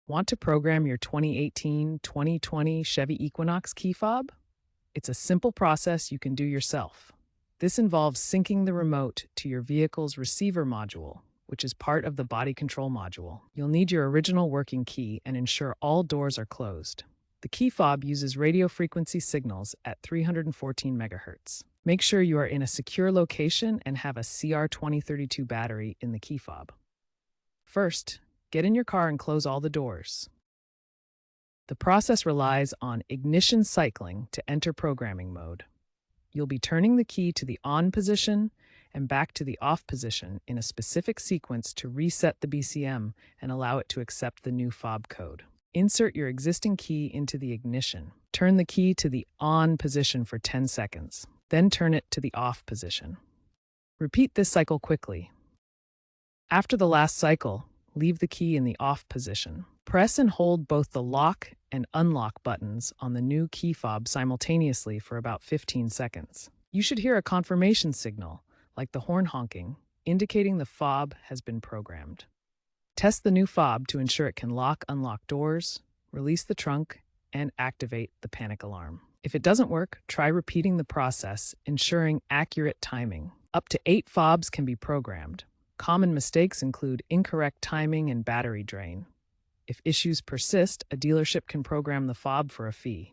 Want to program your 2018-2020 Chevy Equinox key fob? It's a simple process you can do yourself. This involves syncing the remote to your vehicle's receiver module, which is part of the body control module. You'll need your original working key and ensure all doors are closed. The key fob uses radio frequency signals at 314 MHz. Make sure you are in a secure location and have a CR2032 battery in the key fob. First, get in your car and close all the doors. The process relies on ignition cycling to enter programming mode. You'll be turning the key to the on position and back to the off position in a specific sequence to reset the BCM and allow it to accept the new fob code. Insert your existing key into the ignition. Turn the key to the on position for 10 seconds, then turn it to the off position. Repeat this cycle quickly. After the last cycle, leave the key in the off position. Press and hold both the lock and unlock buttons on the new key fob simultaneously for about 15 seconds. You should hear a confirmation signal, like the horn honking, indicating the fob has been programmed. Test the new fob to ensure it can unlock doors, release the trunk, and activate the panic alarm. If it doesn't work, try repeating the process, ensuring accurate timing. Up to 8 fobs can be programmed. Common mistakes include incorrect timing and battery drain. If issues persist, a dealership can program the fob for a fee.